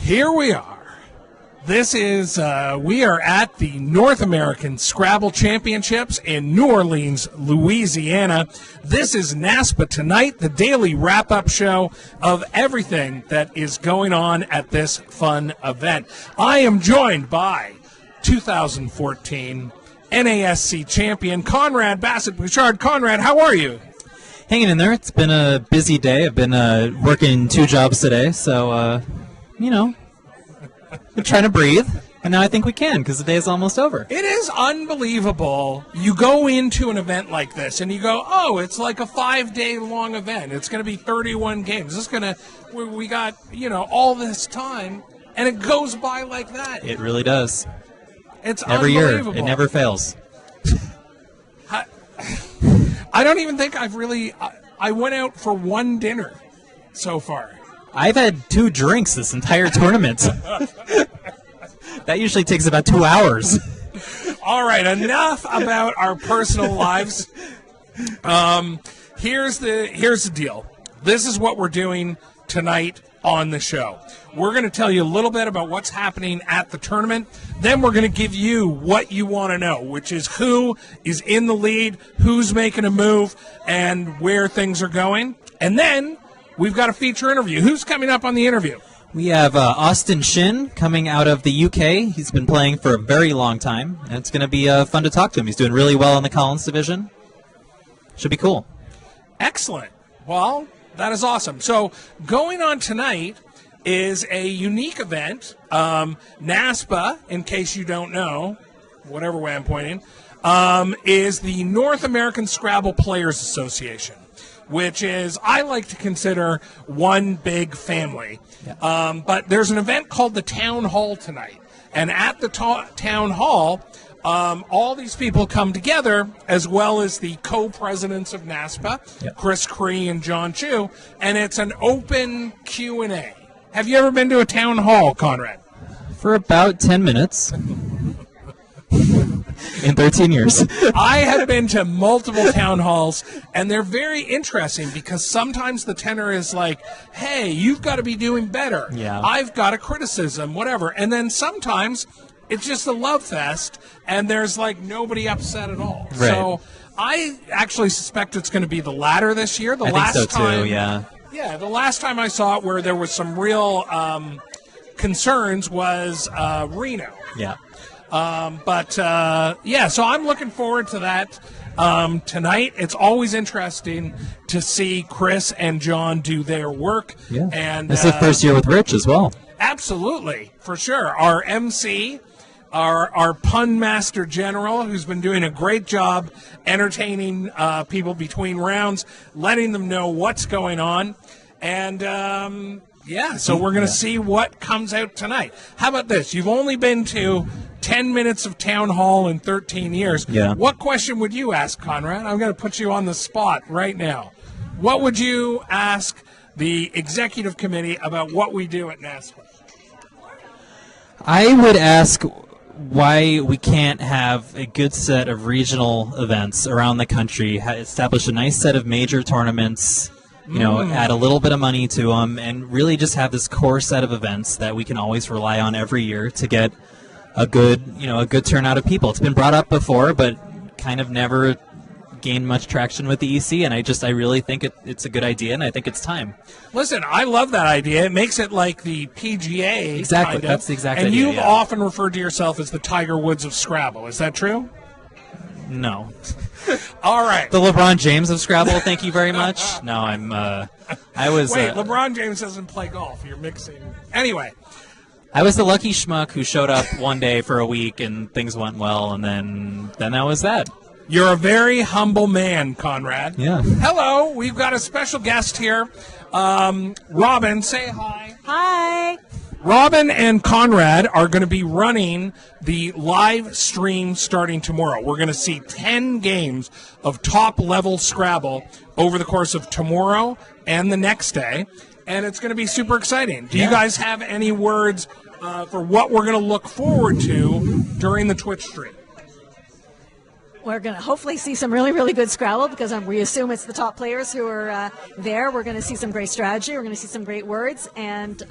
Here we are. This is, we are at the North American Scrabble Championships in New Orleans, Louisiana. This is NASPA Tonight, the daily wrap-up show of everything that is going on at this fun event. I am joined by 2014 NASC champion Conrad Bassett-Bouchard. Conrad, how are you? Hanging in there. It's been a busy day. I've been working 2 jobs today, so, we're trying to breathe, and now I think we can because the day is almost over. It is unbelievable. You go into an event like this, and you go, oh, it's like a 5-day-long event. It's going to be 31 games. We got, all this time, and it goes by like that. It really does. It's every unbelievable. year. It never fails. I don't even think I went out for one dinner so far. I've had 2 drinks this entire tournament. That usually takes about 2 hours. All right, enough about our personal lives. Here's the deal. This is what we're doing tonight on the show. We're going to tell you a little bit about what's happening at the tournament. Then we're going to give you what you want to know, which is who is in the lead, who's making a move, and where things are going. And then we've got a feature interview. Who's coming up on the interview? We have Austin Shin coming out of the UK. He's been playing for a very long time, and it's going to be fun to talk to him. He's doing really well in the Collins division. Should be cool. Excellent. Well, that is awesome. So going on tonight is a unique event. NASPA, in case you don't know, whatever way I'm pointing, is the North American Scrabble Players Association, which is, I like to consider, one big family. Yeah. But there's an event called the Town Hall tonight. And at the Town Hall, all these people come together, as well as the co-presidents of NASPA, yep. Chris Cree and John Chu, and it's an open Q&A. Have you ever been to a town hall, Conrad? For about 10 minutes. In 13 years. I have been to multiple town halls, and they're very interesting because sometimes the tenor is like, hey, you've got to be doing better. Yeah. I've got a criticism, whatever. And then sometimes it's just a love fest, and there's like nobody upset at all. Right. So I actually suspect it's going to be the latter this year. I think so too, yeah. Yeah, the last time I saw it where there was some real concerns was Reno. Yeah. So I'm looking forward to that tonight. It's always interesting to see Chris and John do their work. Yeah. And this is the first year with Rich as well. Absolutely, for sure. Our MC, our pun master general, who's been doing a great job entertaining people between rounds, letting them know what's going on. And so we're going to see what comes out tonight. How about this? You've only been to 10 minutes of town hall in 13 years. Yeah. What question would you ask, Conrad? I'm going to put you on the spot right now. What would you ask the executive committee about what we do at NASPA? I would ask why we can't have a good set of regional events around the country, establish a nice set of major tournaments, add a little bit of money to them, and really just have this core set of events that we can always rely on every year to get a good turnout of people. It's been brought up before, but kind of never gained much traction with the EC, and I really think it's a good idea, and I think it's time. Listen, I love that idea. It makes it like the PGA. Exactly, kind of. That's the exact and idea. And you've often referred to yourself as the Tiger Woods of Scrabble. Is that true? No. All right. The LeBron James of Scrabble, thank you very much. No, I was... Wait, LeBron James doesn't play golf. You're mixing... Anyway. I was the lucky schmuck who showed up one day for a week and things went well, and then that was that. You're a very humble man, Conrad. Yeah. Hello, we've got a special guest here. Robin, say hi. Hi. Robin and Conrad are going to be running the live stream starting tomorrow. We're going to see 10 games of top-level Scrabble over the course of tomorrow and the next day, and it's going to be super exciting. Do you guys have any words for what we're going to look forward to during the Twitch stream? We're going to hopefully see some really, really good Scrabble because we assume it's the top players who are there. We're going to see some great strategy. We're going to see some great words. And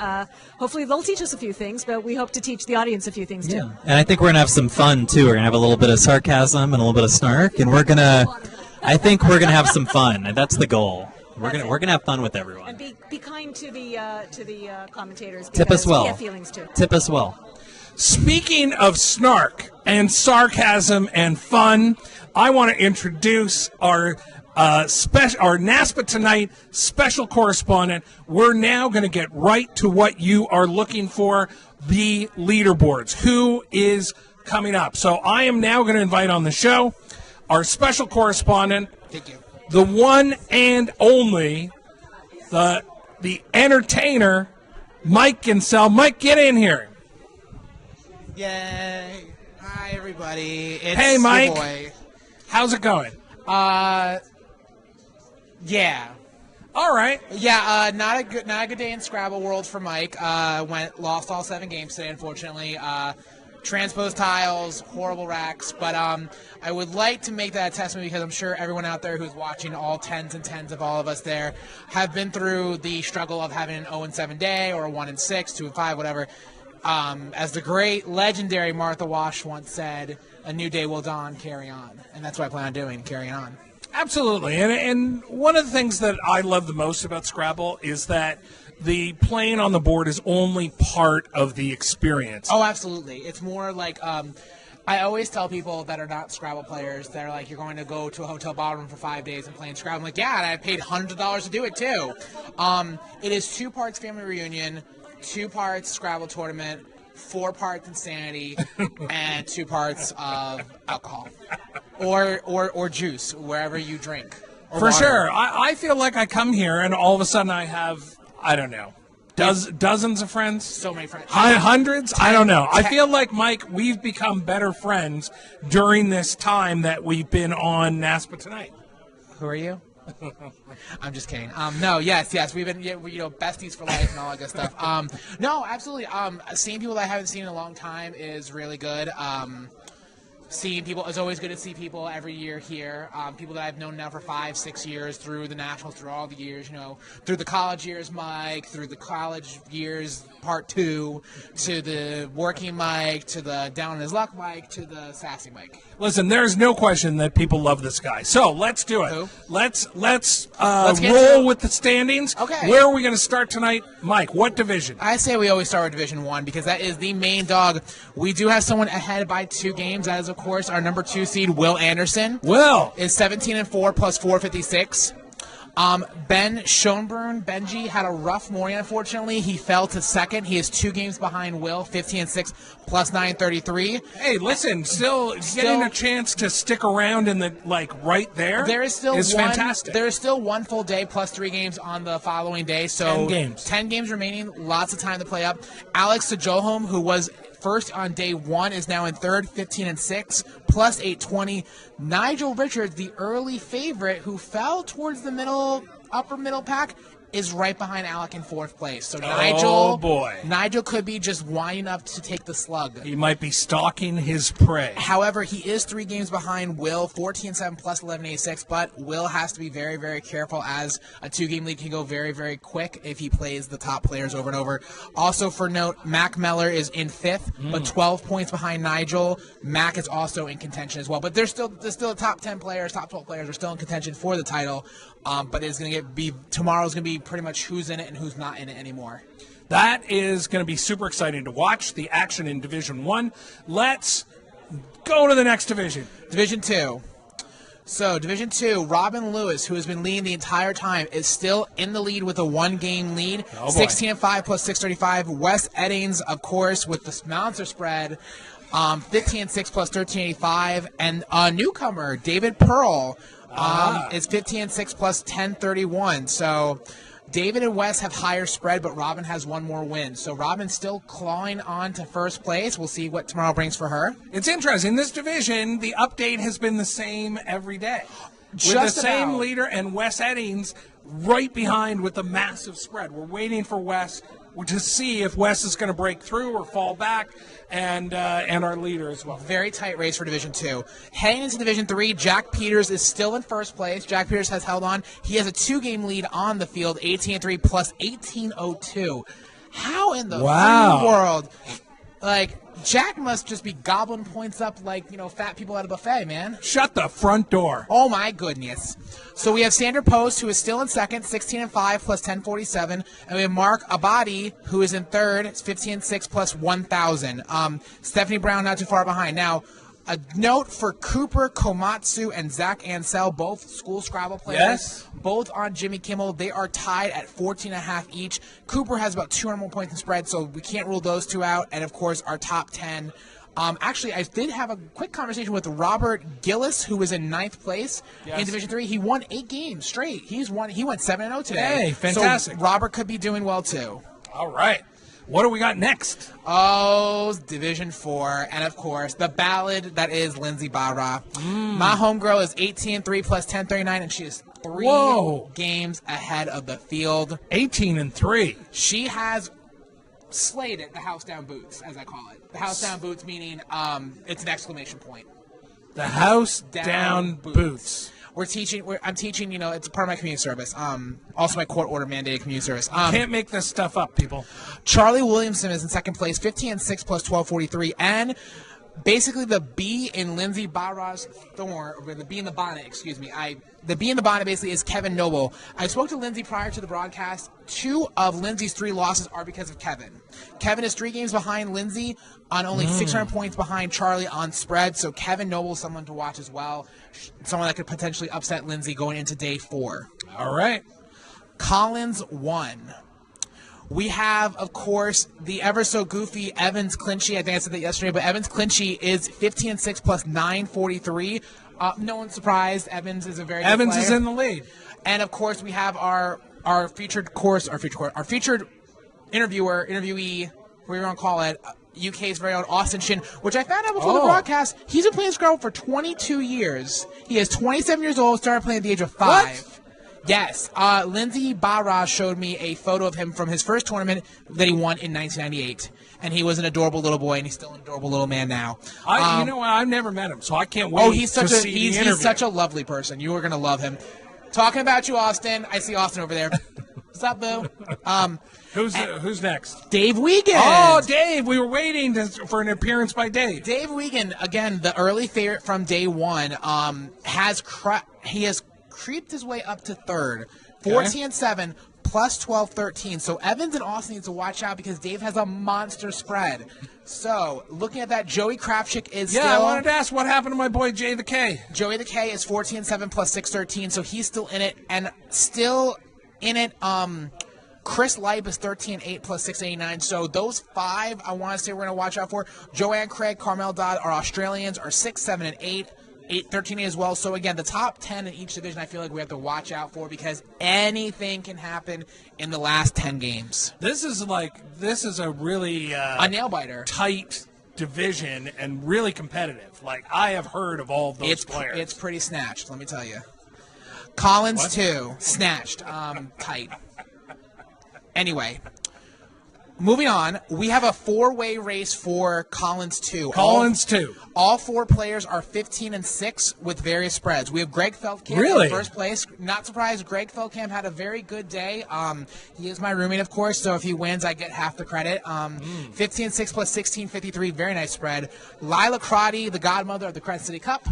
hopefully they'll teach us a few things, but we hope to teach the audience a few things too. Yeah. And I think we're going to have some fun too. We're going to have a little bit of sarcasm and a little bit of snark. And I think we're going to have some fun. And that's the goal. We're gonna have fun with everyone. And be kind to the commentators. Tip us well. We have feelings too. Tip us well. Speaking of snark and sarcasm and fun, I want to introduce our NASPA Tonight special correspondent. We're now going to get right to what you are looking for, the leaderboards. Who is coming up? So I am now going to invite on the show our special correspondent. Thank you. The one and only, the entertainer, Mike Gincel. Mike, get in here. Yay. Hi, everybody. It's Hey, Mike. your boy. How's it going? Yeah. All right. Yeah, not a good day in Scrabble world for Mike. Lost all 7 games today, unfortunately. Transposed tiles, horrible racks, but I would like to make that a testament because I'm sure everyone out there who's watching, all tens and tens of all of us there, have been through the struggle of having an 0-7 day or a 1-6, 2-5, whatever. As the great, legendary Martha Wash once said, a new day will dawn, carry on. And that's what I plan on doing, carrying on. Absolutely. And one of the things that I love the most about Scrabble is that the playing on the board is only part of the experience. Oh, absolutely. It's more like I always tell people that are not Scrabble players, that are like, you're going to go to a hotel ballroom for 5 days and playing Scrabble. I'm like, yeah, and I paid $100 to do it too. It is 2 parts family reunion, 2 parts Scrabble tournament, 4 parts insanity, and 2 parts of alcohol or juice, wherever you drink. For water. Sure. I feel like I come here and all of a sudden I have, I don't know, dozens of friends? So many friends. Hundreds? I don't know. I feel like, Mike, we've become better friends during this time that we've been on NASPA Tonight. Who are you? I'm just kidding. No, yes, we've been, besties for life and all that good stuff. No, absolutely. Seeing people that I haven't seen in a long time is really good. Seeing people, it's always good to see people every year here. People that I've known now for 5-6 years, through the nationals, through all the years, through the college years, Mike, through the college years, part 2, to the working Mike, to the down on his luck Mike, to the sassy Mike. Listen, there's no question that people love this guy. So let's do it. Who? Let's roll with the standings. Okay. Where are we going to start tonight, Mike? What division? I say we always start with Division 1 because that is the main dog. We do have someone ahead by 2 games. That is, of course, our number 2 seed, Will Anderson. Will is 17-4 plus 456. Ben Schoenbrunn, Benji, had a rough morning, unfortunately. He fell to 2nd. He is 2 games behind Will, 15-6 plus 933. Hey, listen, still getting a chance to stick around in the, right there, there is still fantastic. There is still 1 full day plus 3 games on the following day. So 10 games. 10 games remaining, lots of time to play up. Alex Sajoholm, who was first on day 1, is now in 3rd, 15-6 plus 820. Nigel Richards, the early favorite, who fell towards the upper middle pack, is right behind Alec in 4th place. So Nigel could be just winding up to take the slug. He might be stalking his prey. However, he is 3 games behind Will, 14-7 plus 11-6, but Will has to be very, very careful as a 2-game lead can go very, very quick if he plays the top players over and over. Also, for note, Mac Meller is in 5th, but 12 points behind Nigel. Mac is also in contention as well, but there's still top 10 players, top 12 players are still in contention for the title. But it's going to tomorrow's going to be pretty much who's in it and who's not in it anymore. That is going to be super exciting to watch, the action in Division 1. Let's go to the next division. Division 2. So, Division 2, Robin Lewis, who has been leading the entire time, is still in the lead with a 1-game lead. 16-5 plus 635. Wes Eddings, of course, with the monster spread. 15-6 plus 1385. And a newcomer, David Pearl, is 15-6 plus 1031. So David and Wes have higher spread, but Robin has 1 more win. So Robin's still clawing on to 1st place. We'll see what tomorrow brings for her. It's interesting. This division, the update has been the same every day. with Just the same about. leader, and Wes Eddings right behind with a massive spread. We're waiting for Wes to see if Wes is going to break through or fall back, and our leader as well. Very tight race for Division 2. Heading into Division 3, Jack Peters is still in first place. Jack Peters has held on. He has a 2-game lead on the field, 18-3 plus 18-02. How in the free world? Like, Jack must just be gobbling points up like, fat people at a buffet, man. Shut the front door. Oh, my goodness. So we have Sandra Post, who is still in second, 16-5 plus 1047. And we have Mark Abadi, who is in third, 15-6 plus 1,000. Stephanie Brown not too far behind. Now, a note for Cooper Komatsu and Zach Ansell, both school Scrabble players. Yes. Both on Jimmy Kimmel. They are tied at 14.5 each. Cooper has about 200 more points in spread, so we can't rule those two out. And, of course, our top 10. Actually, I did have a quick conversation with Robert Gillis, who was in 9th place in Division 3. He won 8 games straight. He went 7-0 today. Hey, fantastic. So Robert could be doing well, too. All right. What do we got next? Oh, Division 4, and of course, the ballad that is Lindsay Barra. My homegirl is 18-3 plus 1039, and she is 3 games ahead of the field. 18-3. She has slayed it, the house down boots, as I call it. The house down boots meaning it's an exclamation point. The house down boots. I'm teaching, it's a part of my community service. Also my court order mandated community service. Can't make this stuff up, people. Charlie Williamson is in second place, 15-6 plus 1243. And basically the bee in Lindsay Barra's thorn, or the bee in the bonnet, excuse me. The bee in the bonnet basically is Kevin Noble. I spoke to Lindsay prior to the broadcast. 2 of Lindsay's 3 losses are because of Kevin. Kevin is 3 games behind Lindsay on only 600 points behind Charlie on spread. So Kevin Noble is someone to watch as well. Someone that could potentially upset Lindsay going into day 4. All right. Collins 1. We have, of course, the ever so goofy Evans Clinchy. I think I said that yesterday, but Evans Clinchy is 15-6 plus 943. No one's surprised. Evans is a very good Evans player. is in the lead. And of course, we have our featured interviewee, whatever you want to call it, UK's very own Austin Shin, which I found out before the broadcast. He's been playing Scrabble for 22 years. He is 27 years old, started playing at the age of 5. What? Yes. Lindsay Barra showed me a photo of him from his first tournament that he won in 1998. And he was an adorable little boy, and he's still an adorable little man now. You know what? I've never met him, so I can't wait. He's such a lovely person. You are going to love him. Talking about you, Austin. I see Austin over there. What's up, boo? Who's next? Dave Wiegand. Oh, Dave. We were waiting for an appearance by Dave. Dave Wiegand, again, the early favorite from day 1, has creeped his way up to 3rd. 14-7 plus 12-13. So Evans and Austin need to watch out because Dave has a monster spread. So looking at that, Joey Krapchick is still... I wanted to ask what happened to my boy Jay the K. Joey the K is 14-7 plus 6-13, so he's still in it. And still in it, Chris Leib is 13-8 plus 689. So those 5 I want to say we're going to watch out for. Joanne Craig, Carmel Dodd are Australians, are 6, 7, and 8. 13 as well. So again, the top 10 in each division I feel like we have to watch out for because anything can happen in the last 10 games. This is a really a nail biter, tight division and really competitive. Like I have heard of all those players. It's pretty snatched, let me tell you. Collins 2, snatched, tight. Anyway, moving on, we have a 4-way race for Collins 2. Collins 2. All 4 players are 15-6 with various spreads. We have Greg Feldkamp in first place. Not surprised, Greg Feldkamp had a very good day. He is my roommate, of course, so if he wins, I get half the credit. 15-6 plus 16-53, very nice spread. Lila Crotty, the godmother of the Credit City Cup,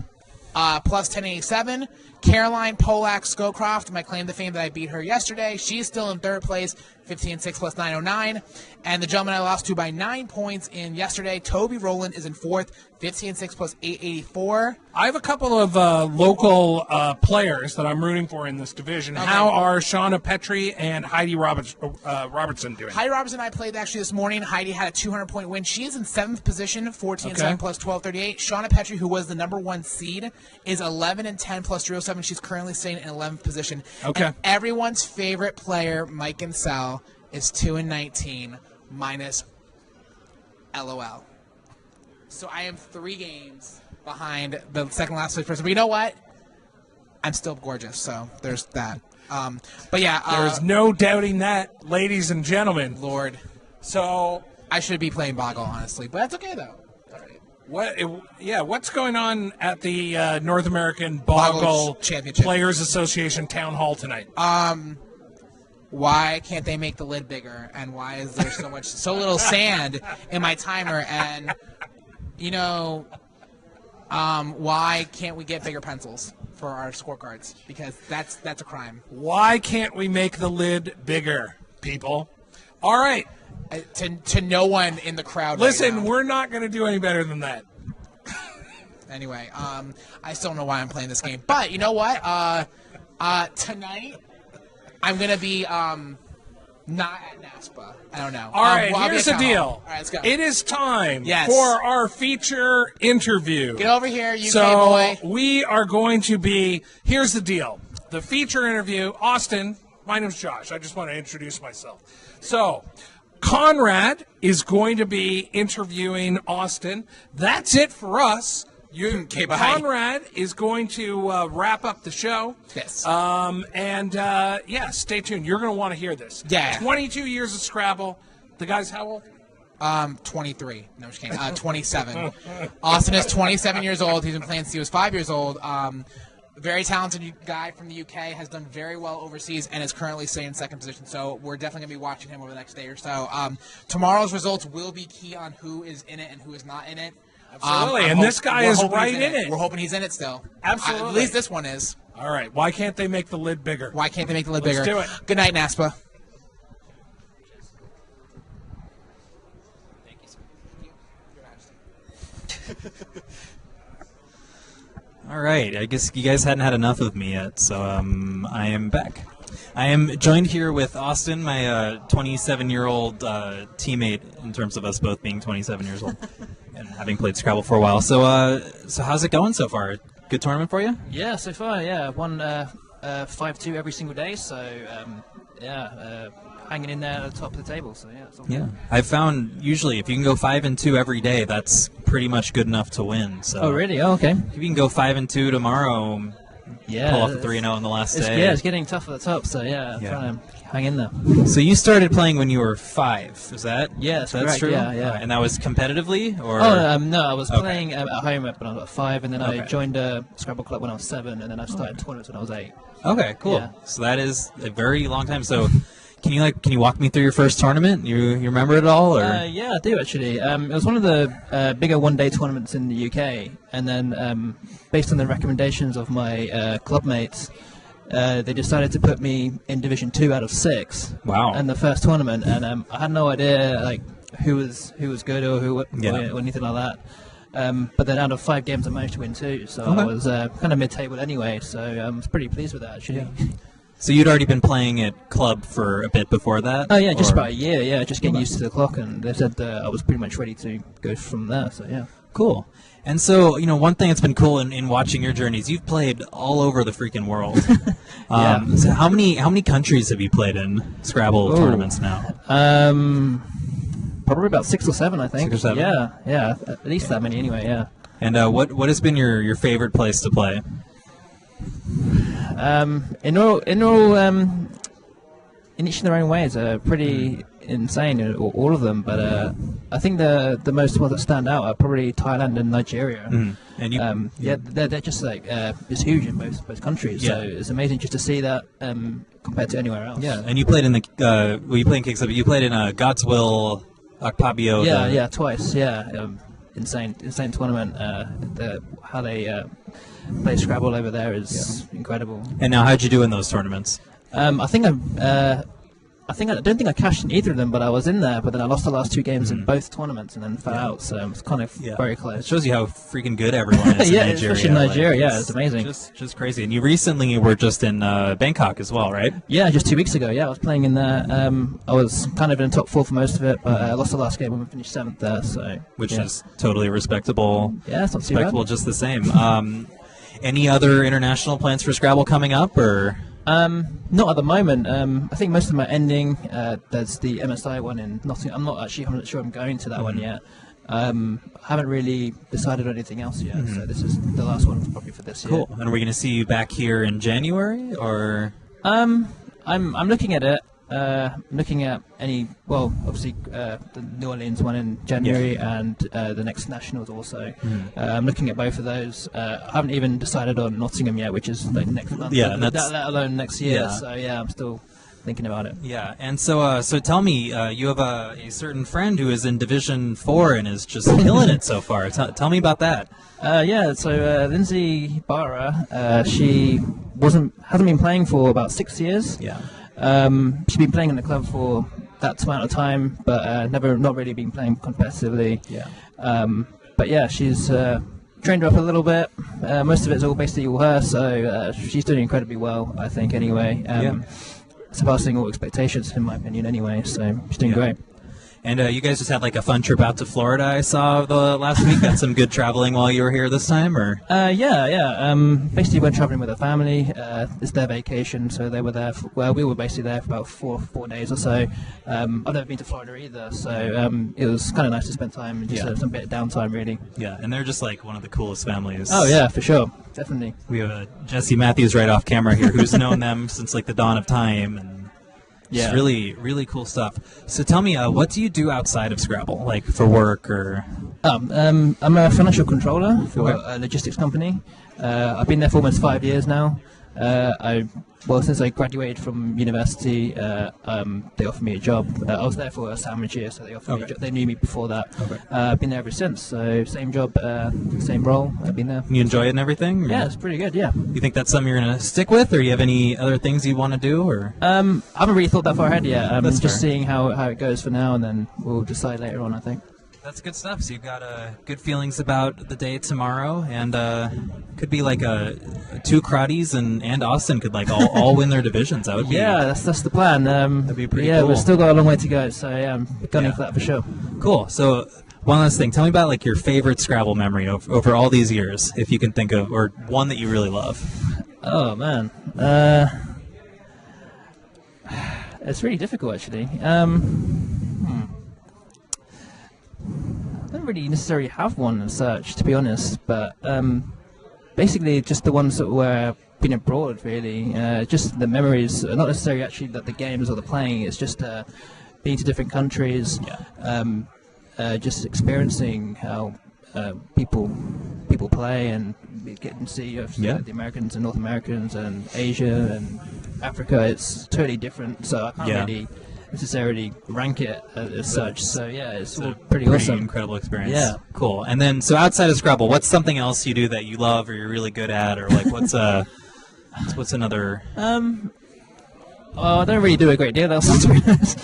plus 1087. Caroline Polak Scowcroft, my claim to fame that I beat her yesterday. She's still in 3rd place, 15-6 plus 909. And the gentleman I lost to by 9 points in yesterday, Toby Rowland, is in 4th, 15-6 plus 884. I have a couple of local players that I'm rooting for in this division. Okay. How are Shauna Petrie and Heidi Robertson doing? Heidi Robertson and I played actually this morning. Heidi had a 200-point win. She is in 7th position, 14-7 plus 1238. Shauna Petrie, who was the number 1 seed, is 11-10 plus 307. She's currently staying in 11th position. Okay. And everyone's favorite player, Mike Gincel, is 2-19 minus LOL. So I am 3 games behind the second last place person. But you know what? I'm still gorgeous, so there's that. But yeah, There's no doubting that, ladies and gentlemen. Lord, So, I should be playing Boggle, honestly, but that's okay though. what's going on at the North American Boggle Championship Players Association Town Hall tonight? Why can't they make the lid bigger? And why is there so little sand in my timer? And why can't we get bigger pencils for our scorecards? Because that's a crime. Why can't we make the lid bigger, people? All right. To no one in the crowd. Listen, right now. we're not going to do any better than that. Anyway, I still don't know why I'm playing this game. But you know what? Tonight, I'm going to be not at NASPA. I don't know. All right, here's the deal. All right, let's go. It is time Yes. for our feature interview. Get over here, UK So boy. we are going to be, here's the deal. The feature interview, Austin, my name's Josh. I just want to introduce myself. So Conrad is going to be interviewing Austin. That's it for us. Okay, bye. Conrad is going to wrap up the show. Yes. Stay tuned. You're going to want to hear this. Yeah. 22 years of Scrabble. The guy's how old? 23. No, just kidding. 27. Austin is 27 years old. He's been playing since he was 5 years old. Very talented guy from the UK, has done very well overseas, and is currently staying in second position. So we're definitely going to be watching him over the next day or so. Tomorrow's results will be key on who is in it and who is not in it. Absolutely, and this guy is right in it. We're hoping he's in it still. Absolutely. At least this one is. All right. Why can't they make the lid bigger? Why can't they make the lid Let's bigger? do it. Good night, NASPA. All right, I guess you guys hadn't had enough of me yet, so I am back. I am joined here with Austin, my 27-year-old teammate, in terms of us both being 27 years old and having played Scrabble for a while. So how's it going so far? Good tournament for you? Yeah, so far, yeah. Won 5-2 every single day, so hanging in there at the top of the table. So yeah, it's all good. I've found usually if you can go 5-2 every day, that's pretty much good enough to win. So Oh, really? Oh, okay. if you can go 5-2 tomorrow, Yeah. pull off the 3-0 on the last day. Yeah, it's getting tough at the top. So yeah, trying to hang in there. So you started playing when you were 5, is that? Yeah, that's correct, true. yeah, yeah. And that was competitively, or? No, I was playing at home when I was 5, and then I Okay. joined a Scrabble club when I was 7, and then I started tournaments when I was 8. Okay, cool. Yeah. So that is a very long time. So can you walk me through your first tournament? You remember it all, or? Yeah, I do actually. It was one of the bigger one-day tournaments in the UK, and then based on the recommendations of my club mates, they decided to put me in Division 2 out of 6. Wow. In the first tournament, and I had no idea like who was good or or anything like that. But then out of 5 games, I managed to win 2, so I was kind of mid-table anyway. So I was pretty pleased with that actually. Yeah. So you'd already been playing at club for a bit before that? Oh yeah, just about a year. Yeah, just getting used to the clock, and they said I was pretty much ready to go from there. So yeah. Cool. And so, one thing that's been cool in watching your journeys, you've played all over the freaking world. So how many countries have you played in Scrabble tournaments now? Probably about 6 or 7, I think. 6 or 7? Yeah, at least that many anyway. Yeah. And what has been your favorite place to play? In each in their own ways, pretty insane, all of them. But I think the most ones that stand out are probably Thailand and Nigeria. And you, they're just like it's huge in both countries. Yeah. So it's amazing just to see that compared to anywhere else. yeah. And you played in the you played in Kicks Up, but you played in God's Will, Octavio. Yeah, twice. Yeah, insane tournament. How they play Scrabble over there is incredible. And now, how'd you do in those tournaments? I don't think I cashed in either of them, but I was in there. But then I lost the last 2 games in both tournaments and then fell out. So it was kind of very It close. shows you how freaking good everyone is. Yeah, in Nigeria. especially in Nigeria. It's amazing. Just crazy. And you recently were just in Bangkok as well, right? Yeah, just 2 weeks ago. Yeah, I was playing in there. I was kind of in top 4 for most of it, but I lost the last game and we finished 7th there. So Which is totally respectable. Yeah, it's not too Respectable, bad. just the same. Any other international plans for Scrabble coming up, or? Not at the moment. I think most of them are ending. There's the MSI one in Nottingham. I'm not actually 100% sure I'm going to that one yet. Haven't really decided on anything else yet, so this is the last one probably for this year. Cool. And are we going to see you back here in January, or? I'm looking at it. Looking at obviously the New Orleans one in January and the next Nationals also. I'm looking at both of those. I haven't even decided on Nottingham yet, which is like next month. Yeah, let alone next year. Yeah. So yeah, I'm still thinking about it. Yeah, and so tell me, you have a certain friend who is in Division 4 and is just killing it so far. Tell me about that. So Lindsay Barra, she hasn't been playing for about 6 years. Yeah. She's been playing in the club for that amount of time, but not really been playing competitively. Yeah. But yeah, she's trained her up a little bit. Most of it's all basically all her, so she's doing incredibly well, I think. Anyway, surpassing all expectations in my opinion. Anyway, so she's doing great. And you guys just had like a fun trip out to Florida, I saw the last week. Got some good traveling while you were here this time, or? Basically went traveling with a family. It's their vacation, so they were there. We were basically there for about four days or so. I've never been to Florida either, so it was kind of nice to spend time and just some bit of downtime, really. Yeah, and they're just like one of the coolest families. Oh yeah, for sure, definitely. We have Jesse Matthews right off camera here, who's known them since like the dawn of time, and. Yeah, really, really cool stuff. So tell me, what do you do outside of Scrabble, like for work or? I'm a financial controller for a logistics company. I've been there for almost 5 years now. Since I graduated from university, they offered me a job. I was there for a sandwich year, so they offered me a job. They knew me before that. I've been there ever since. So same job, same role. I've been there. You enjoy it and everything? Or? Yeah, it's pretty good. Yeah. You think that's something you're gonna stick with, or you have any other things you want to do, or? I haven't really thought that far ahead yet. I'm That's just fair. seeing how it goes for now, and then we'll decide later on, I think. That's good stuff. So you've got good feelings about the day tomorrow, and could be like two Crotties and Austin could like all win their divisions. That would be that's the plan. That'd be pretty cool. Yeah, we've still got a long way to go, so yeah, I'm gunning for that for sure. Cool. So one last thing, tell me about like your favorite Scrabble memory over all these years, if you can think of, or one that you really love. Oh man, it's really difficult actually. I don't really necessarily have one as such, to be honest, but basically just the ones that were been abroad, really. Just the memories, not necessarily actually the games or the playing, it's just being to different countries, just experiencing how people play and getting to see the Americans and North Americans and Asia and Africa. It's totally different, so I can't really necessarily rank it as such. So yeah, it's all pretty awesome. Incredible experience. Yeah, cool. And then, so outside of Scrabble, what's something else you do that you love or you're really good at, or like what's another? I don't really do a great deal else, to be honest.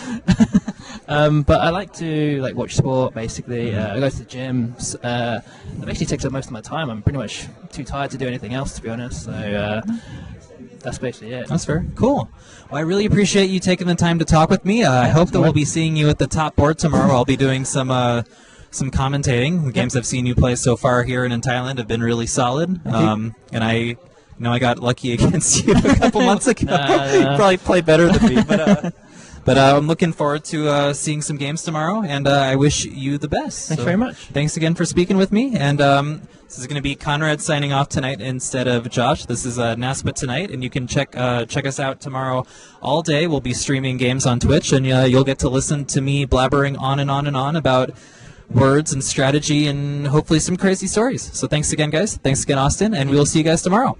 But I like to watch sport. Basically, I go to the gym. That basically takes up most of my time. I'm pretty much too tired to do anything else, to be honest. So. That's basically it. That's fair. Cool. Well, I really appreciate you taking the time to talk with me. I hope that we'll be seeing you at the top board tomorrow. I'll be doing some commentating. The games I've seen you play so far here and in Thailand have been really solid. And I got lucky against you a couple months ago. You probably play better than me, but I'm looking forward to seeing some games tomorrow, and I wish you the best. Thanks very much. Thanks again for speaking with me, and this is going to be Conrad signing off tonight instead of Josh. This is NASPA Tonight, and you can check us out tomorrow all day. We'll be streaming games on Twitch, and you'll get to listen to me blabbering on and on and on about words and strategy and hopefully some crazy stories. So thanks again, guys. Thanks again, Austin, and we'll see you guys tomorrow.